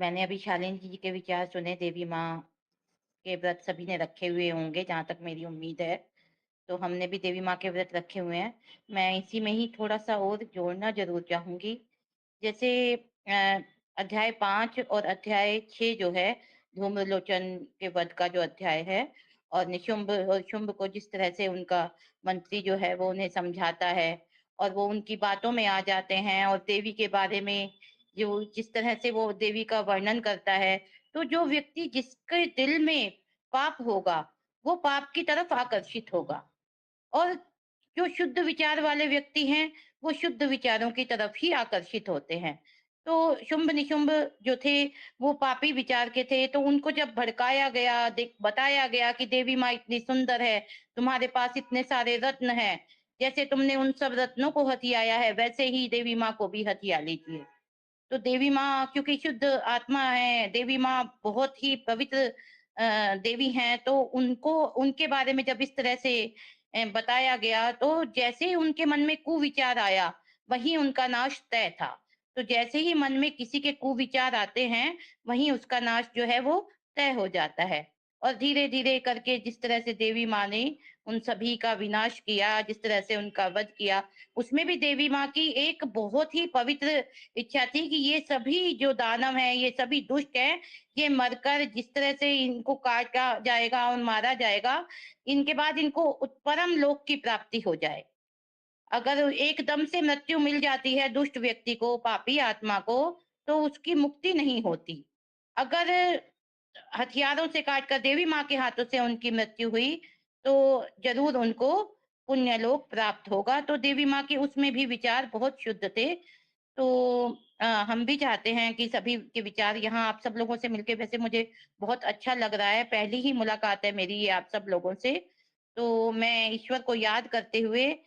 मैंने अभी शालीन जी के विचार सुने, देवी माँ के व्रत सभी ने रखे हुए होंगे, जहाँ तक मेरी उम्मीद है। तो हमने भी देवी माँ के व्रत रखे हुए हैं। मैं इसी में ही थोड़ा-सा और जोड़ना ज़रूर चाहूँगी। जैसे अ, अध्याय 5 और अध्याय 6 जो है, धूम्रलोचन के वध का जो अध्याय है, और निशुंभ और शुंभ को जिस तरह से उनका मंत्री जो है वो उन्हें समझाता है, और वो उनकी बातों में आ जाते हैं, और देवी के बारे में जो जिस तरह से वो देवी का वर्णन करता है, तो जो व्यक्ति जिसके दिल में पाप होगा, वो पाप की तरफ आकर्षित होगा। और जो शुद्ध विचार वाले व्यक्ति हैं, वो शुद्ध विचारों की तरफ ही आकर्षित होते हैं। तो शुंभ-निशुंभ जो थे, वो पापी विचार के थे, तो उनको जब भड़काया गया, बताया गया कि देवी माँ इतनी सुंदर है, तुम्हारे पास इतने सारे रत्न हैं, जैसे तुमने उन सब रत्नों को हथियाया है, वैसे ही देवी माँ को भी हथिया लीजिए। तो देवी माँ क्योंकि शुद्ध आत्मा है, देवी माँ बहुत ही पवित्र देवी हैं, तो उनको उनके बारे में जब इस तरह से बताया गया, तो जैसे ही उनके मन में कुविचार आया, वहीं उनका नाश तय था। तो जैसे ही मन में किसी के कुविचार आते हैं, वहीं उसका नाश जो है वो तय हो जाता है। और धीरे-धीरे करके जिस तरह से देवी माँ ने उन सभी का विनाश किया, जिस तरह से उनका वध किया, उसमें भी देवी माँ की एक बहुत ही पवित्र इच्छा थी कि ये सभी जो दानव हैं, ये सभी दुष्ट हैं, ये मरकर जिस तरह से इनको काटा जाएगा और मारा जाएगा, इनके बाद इनको परम लोक की प्राप्ति हो जाए। अगर एकदम से मृत्यु मिल जाती है दुष्ट व्यक्ति को, पापी आत्मा को, तो उसकी मुक्ति नहीं होती। अगर हथियारों से काटकर देवी माँ के हाथों से उनकी मृत्यु हुई, तो ज़रूर उनको पुण्यलोक प्राप्त होगा। तो देवी माँ के उसमें भी विचार बहुत शुद्ध थे। तो हम भी चाहते हैं कि सभी के विचार यहाँ आप सब लोगों से मिलके, वैसे मुझे बहुत अच्छा लग रहा है, पहली ही मुलाकात है मेरी ये आप सब लोगों से। तो मैं ईश्वर को याद करते हुए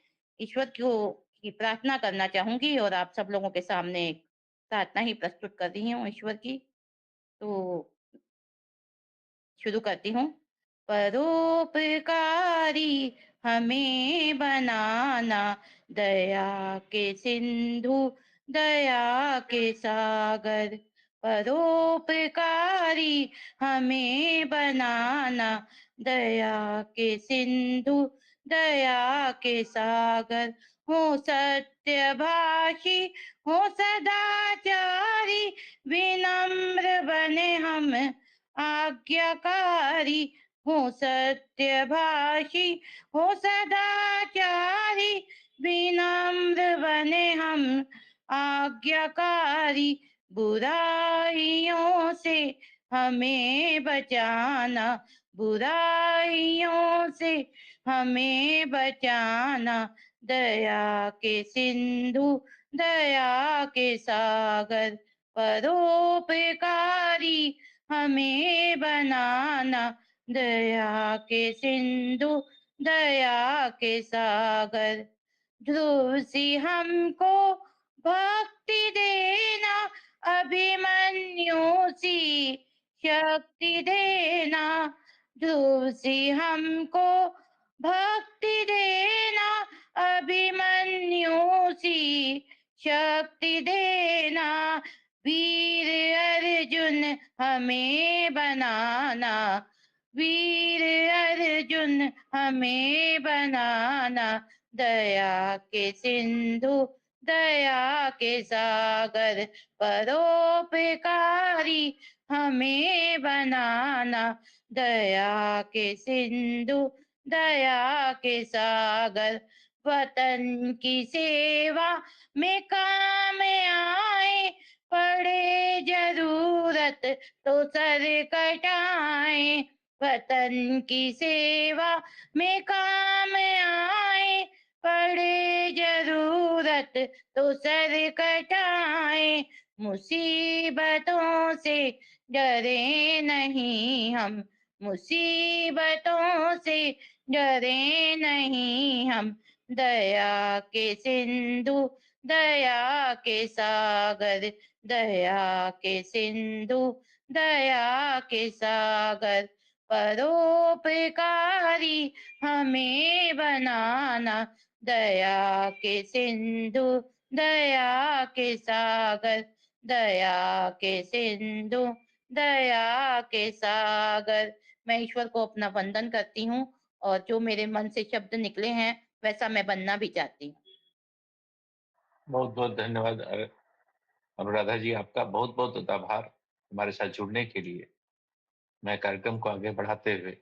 ईश्वर को की प्रार्थना करना चाहूँगी, और आप सब लोगों के सामने एक प्रार्थना ही प्रस्तुत कर रही हूँ ईश्वर की। तो शुरू करती हूँ। परोपकारी हमें बनाना, दया के सिंधु दया के सागर। परोपकारी हमें बनाना, दया के सिंधु दया के सागर। हो सत्यभाषी, हो सदाचारी, विनम्र बने हम आज्ञाकारी। हो सत्यभाषी, हो सदाचारी, विनम्र बने हम आज्ञाकारी। बुराइयों से हमें बचाना, बुराइयों से हमें बचाना, दया के सिंधु दया के सागर। परोपकारी हमें बनाना, दया के सिंधु दया के सागर। ध्रुव सी हमको भक्ति देना, अभिमन्यु सी शक्ति देना। ध्रुव सी हमको भक्ति देना, अभिमन्यु सी शक्ति देना। वीर अर्जुन हमें बनाना, वीर अर्जुन हमें बनाना, दया के सिंधु दया के सागर। परोपकारी हमें बनाना, दया के सिंधु दया के सागर। वतन की सेवा में काम आए, पड़े जरूरत तो सर कटाए। वतन की सेवा में काम आए, पड़े जरूरत तो सर कटाए। मुसीबतों से डरे नहीं हम, मुसीबतों से डरे नहीं हम, दया के सिंधु दया के सागर। दया के सिंधु दया के सागर। परोपकारी हमें बनाना, दया के सिंधु दया के सागर। दया के सिंधु, दया के सागर। मैं ईश्वर को अपना वंदन करती हूँ और जो मेरे मन से शब्द निकले हैं, वैसा मैं बनना भी चाहती हूँ। बहुत-बहुत धन्यवाद अनुराधा जी, आपका बहुत-बहुत आभार हमारे साथ जुड़ने के लिए। मैं कार्यक्रम को आगे बढ़ाते हुए